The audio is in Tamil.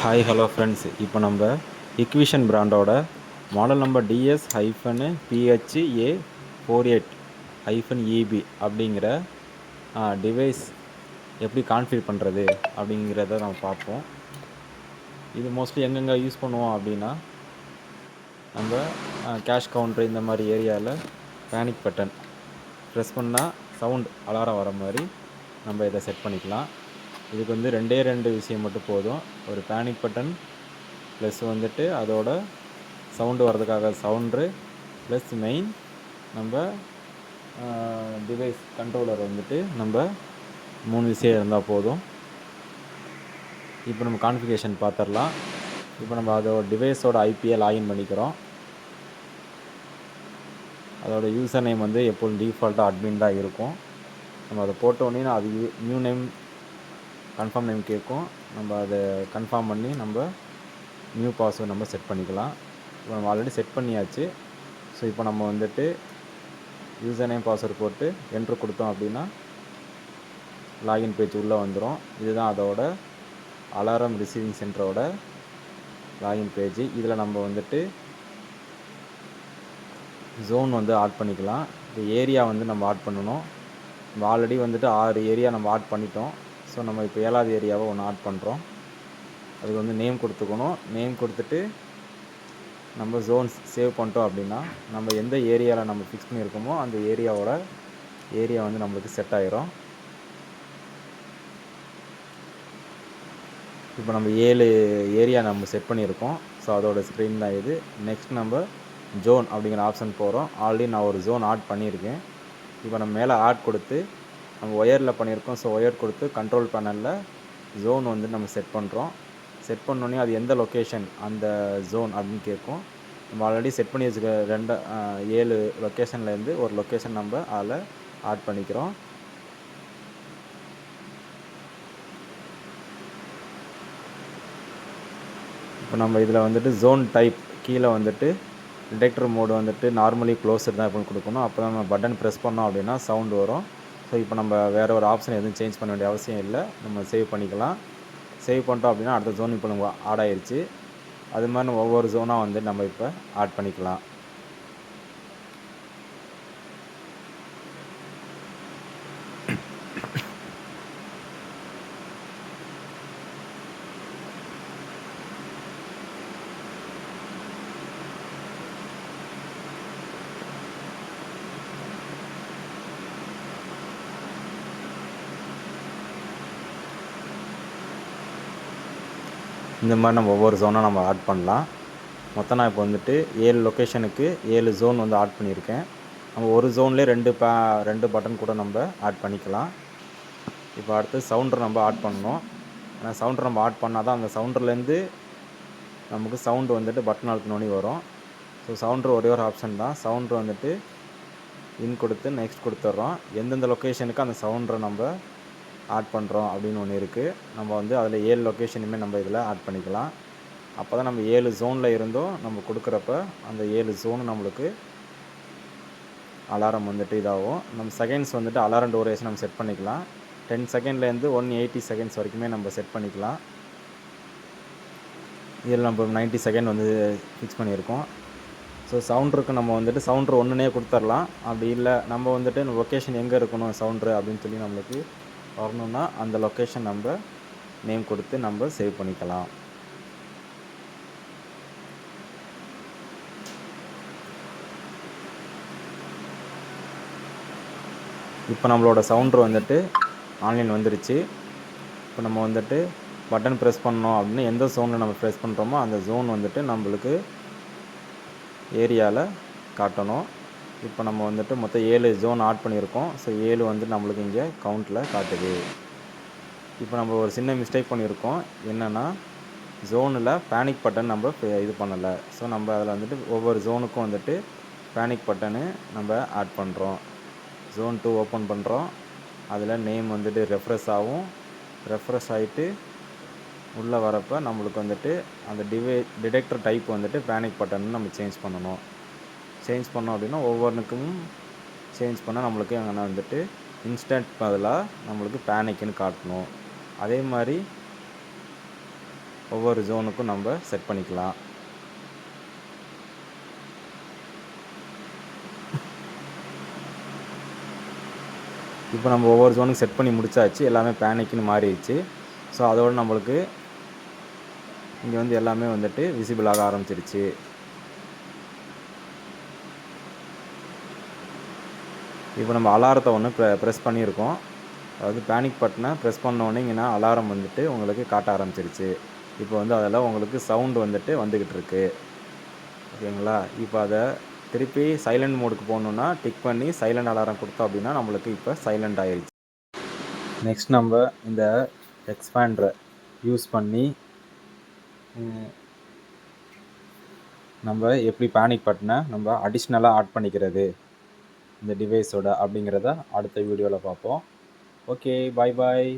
ஹாய் ஹலோ ஃப்ரெண்ட்ஸ், இப்போ நம்ம இக்விஷன் பிராண்டோட மாடல் நம்பர் DS-PHA48-EB அப்படிங்கிற டிவைஸ் எப்படி கான்ஃபிகர் பண்ணுறது அப்படிங்கிறத நம்ம பார்ப்போம். இது மோஸ்ட்லி எங்கெங்கே யூஸ் பண்ணுவோம் அப்படின்னா, நம்ம கேஷ் கவுண்டர் இந்த மாதிரி ஏரியாவில் பேனிக் பட்டன் ப்ரெஸ் பண்ணால் சவுண்ட் அலாரம் வர மாதிரி நம்ம இதை செட் பண்ணிக்கலாம். இதுக்கு வந்து ரெண்டு விஷயம் மட்டும் போதும். ஒரு பேனிக் பட்டன் ப்ளஸ் வந்துட்டு அதோட சவுண்டு வர்றதுக்காக சவுண்ட்ரு ப்ளஸ் மெயின் நம்ம டிவைஸ் கண்ட்ரோலர் வந்துட்டு நம்ம 3 விஷயம் இருந்தால் போதும். இப்போ நம்ம கான்ஃபிகரேஷன் பார்த்துடலாம். இப்போ நம்ம அதோட டிவைஸோட ஐபியை லாகின் பண்ணிக்கிறோம். அதோட யூசர் நேம் வந்து எப்போதும் டிஃபால்ட்டாக அட்மின் தான் இருக்கும். நம்ம அதை போட்டோன்னே அது நியூ நேம் கன்ஃபார்ம் நேம் கேட்கும். நம்ம அதை கன்ஃபார்ம் பண்ணி நம்ம நியூ பாஸ்வேர்டு நம்ம செட் பண்ணிக்கலாம். இப்போ நம்ம ஆல்ரெடி செட் பண்ணியாச்சு. ஸோ இப்போ நம்ம வந்துட்டு யூசர் நேம் பாஸ்வேர்டு போட்டு என்ட்ரு கொடுத்தோம் அப்படின்னா லாகின் பேஜ் உள்ளே வந்துடும். இதுதான் அதோட அலாரம் ரிசீவிங் சென்டரோட லாகின் பேஜ். இதில் நம்ம வந்துட்டு ஜோன் வந்து ஆட் பண்ணிக்கலாம். இப்போ ஏரியா வந்து நம்ம ஆட் பண்ணணும். நம்ம ஆல்ரெடி வந்துட்டு 6 ஏரியா நம்ம ஆட் பண்ணிட்டோம். ஸோ நம்ம இப்போ 7வது ஏரியாவை ஒன்று ஆட் பண்ணுறோம். அதுக்கு வந்து நேம் கொடுத்துக்கணும். நேம் கொடுத்துட்டு நம்ம ஜோன்ஸ் சேவ் பண்ணிட்டோம் அப்படின்னா நம்ம எந்த ஏரியாவில் நம்ம ஃபிக்ஸ் பண்ணியிருக்கோமோ அந்த ஏரியா வந்து நம்மளுக்கு செட் ஆகிரும். இப்போ நம்ம 7 ஏரியா நம்ம செட் பண்ணியிருக்கோம். ஸோ அதோட ஸ்க்ரீன் தான் இது. நெக்ஸ்ட் நம்ம ஜோன் அப்படிங்கிற ஆப்ஷன் போகிறோம். ஆல்ரெடி நான் ஒரு ஜோன் ஆட் பண்ணியிருக்கேன். இப்போ நம்ம மேலே ஆட் கொடுத்து நம்ம ஒயரில் பண்ணியிருக்கோம். ஸோ ஒயர் கொடுத்து கண்ட்ரோல் பேனலில் ஜோன் வந்து நம்ம செட் பண்ணுறோம். செட் பண்ணோன்னே அது எந்த லொக்கேஷன் அந்த ஜோன் அப்படின்னு கேட்கும். நம்ம ஆல்ரெடி செட் பண்ணி வச்சுக்க 7 லொக்கேஷன்லேருந்து ஒரு லொக்கேஷன் நம்ம அதில் ஆட் பண்ணிக்கிறோம். இப்போ நம்ம இதில் வந்துட்டு ஜோன் டைப் கீழே வந்துட்டு டிடெக்டர் மோடு வந்துட்டு நார்மலி க்ளோஸ்டு தான் எப்போ கொடுக்கணும். அப்போ தான் நம்ம பட்டன் ப்ரெஸ் பண்ணோம் அப்படின்னா சவுண்டு வரும். ஸோ இப்போ நம்ம வேறு ஒரு ஆப்ஷன் எதுவும் சேஞ்ச் பண்ண வேண்டிய அவசியம் இல்லை. நம்ம சேவ் பண்ணிக்கலாம். சேவ் பண்ணிட்டோம் அப்படின்னா அடுத்த ஜோன் இப்போ நம்ம ஆட் ஆகிடுச்சு. அது மாதிரி ஒவ்வொரு ஜோனாக வந்து நம்ம இப்போ ஆட் பண்ணிக்கலாம். இந்த மாதிரி நம்ம ஒவ்வொரு ஜோனாக நம்ம ஆட் பண்ணலாம். மொத்தம் நான் இப்போ வந்துட்டு 7 லொக்கேஷனுக்கு 7 ஜோன் வந்து ஆட் பண்ணியிருக்கேன். நம்ம ஒரு ஜோன்லேயே 2 பட்டன் கூட நம்ம ஆட் பண்ணிக்கலாம். இப்போ அடுத்து சவுண்டர் நம்ம ஆட் பண்ணணும். ஏன்னா சவுண்டர் நம்ம ஆட் பண்ணால் தான் அந்த சவுண்டர்லேருந்து நமக்கு சவுண்டு வந்துட்டு பட்டன் அழுத்தினோடனே வரும். ஸோ சவுண்டர் ஒரே ஒரு ஆப்ஷன் தான். சவுண்டர் வந்துட்டு இன் கொடுத்து நெக்ஸ்ட் கொடுத்துட்றோம். எந்தெந்த லொக்கேஷனுக்கு அந்த சவுண்டரை நம்ம ஆட் பண்ணுறோம் அப்படின்னு ஒன்று இருக்குது. நம்ம வந்து அதில் 7 லொக்கேஷனுமே நம்ம இதில் ஆட் பண்ணிக்கலாம். அப்போ தான் நம்ம 7 ஜோனில் இருந்தோம் நம்ம கொடுக்குறப்ப அந்த 7 ஜோனு நம்மளுக்கு அலாரம் வந்துட்டு இதாகும். நம்ம செகண்ட்ஸ் வந்துட்டு அலாரம் டூரேஷன் நம்ம செட் பண்ணிக்கலாம். 10 செகண்ட்லேருந்து 180 செகண்ட்ஸ் வரைக்குமே நம்ம செட் பண்ணிக்கலாம். இதில் நம்ம 90 செகண்ட் வந்து ஃபிக்ஸ் பண்ணியிருக்கோம். ஸோ சவுண்டருக்கு நம்ம வந்துட்டு சவுண்டர் ஒன்றுனே கொடுத்துர்லாம். அப்படி இல்லை நம்ம வந்துட்டு லொக்கேஷன் எங்கே இருக்கணும் சவுண்டரு அப்படின்னு சொல்லி நம்மளுக்கு வரணுன்னா அந்த லொக்கேஷன் நம்ம நேம் கொடுத்து நம்ம சேவ் பண்ணிக்கலாம். இப்போ நம்மளோட சவுண்டர் வந்துட்டு ஆன்லைன் வந்துருச்சு. இப்போ நம்ம வந்துட்டு பட்டன் ப்ரெஸ் பண்ணோம் அப்படின்னா எந்த ஜோனில் நம்ம ப்ரெஸ் பண்ணுறோமோ அந்த ஜோன் வந்துட்டு நம்மளுக்கு ஏரியாவில் காட்டணும். இப்போ நம்ம வந்துட்டு மொத்தம் 7 ஜோன் ஆட் பண்ணியிருக்கோம். ஸோ 7 வந்து நம்மளுக்கு இங்கே கவுண்டில் காட்டுது. இப்போ நம்ம ஒரு சின்ன மிஸ்டேக் பண்ணியிருக்கோம். என்னென்னா ஜோனில் பேனிக் பட்டன் நம்ம இது பண்ணலை. ஸோ நம்ம அதில் வந்துட்டு ஒவ்வொரு ஜோனுக்கும் வந்துட்டு பேனிக் பட்டனு நம்ம ஆட் பண்ணுறோம். ஜோன் 2 ஓப்பன் பண்ணுறோம். அதில் நேம் வந்துட்டு ரெஃப்ரெஷ் ஆகும். ரெஃப்ரெஷ் ஆகிட்டு உள்ளே வரப்போ நம்மளுக்கு வந்துட்டு அந்த டிடெக்டர் டைப் வந்துட்டு பேனிக் பட்டன் நம்ம சேஞ்ச் பண்ணணும். சேஞ்ச் பண்ணோம் அப்படின்னா ஒவ்வொன்றுக்கும் சேஞ்ச் பண்ணால் நம்மளுக்கு அங்கே வந்துட்டு இன்ஸ்டன்ட் பதிலாக நம்மளுக்கு பேனிக்னு காட்டணும். அதே மாதிரி ஒவ்வொரு ஜோனுக்கும் நம்ம செட் பண்ணிக்கலாம். இப்போ நம்ம ஒவ்வொரு ஜோனுக்கு செட் பண்ணி முடிச்சாச்சு. எல்லாமே பேனிக்னு மாறிடுச்சு. ஸோ அதோடு நம்மளுக்கு இங்கே வந்து எல்லாமே வந்துட்டு விசிபிள் ஆக ஆரம்பிச்சிருச்சு. இப்போ நம்ம அலாரத்தை ஒன்று ப்ரெஸ் பண்ணியிருக்கோம். அதாவது பேனிக் பட்டனை ப்ரெஸ் பண்ணோடனே இங்கே அலாரம் வந்துட்டு உங்களுக்கு காட்ட ஆரம்பிச்சிருச்சு. இப்போ வந்து அதில் உங்களுக்கு சவுண்டு வந்துட்டு வந்துக்கிட்டு இருக்கு. ஓகேங்களா? இப்போ அதை திருப்பி சைலண்ட் மோடுக்கு போகணுன்னா டிக் பண்ணி சைலண்ட் அலாரம் கொடுத்தோம் அப்படின்னா நம்மளுக்கு இப்போ சைலண்ட் ஆயிடுச்சு. நெக்ஸ்ட் நம்ம இந்த எக்ஸ்பேண்டரை யூஸ் பண்ணி நம்ம எப்படி பேனிக் பட்டனை நம்ம அடிஷ்னலாக ஆட் பண்ணிக்கிறது இந்த டிவைஸோட அப்படிங்கிறத அடுத்த வீடியோவில் பார்ப்போம். ஓகே, பாய் பாய்.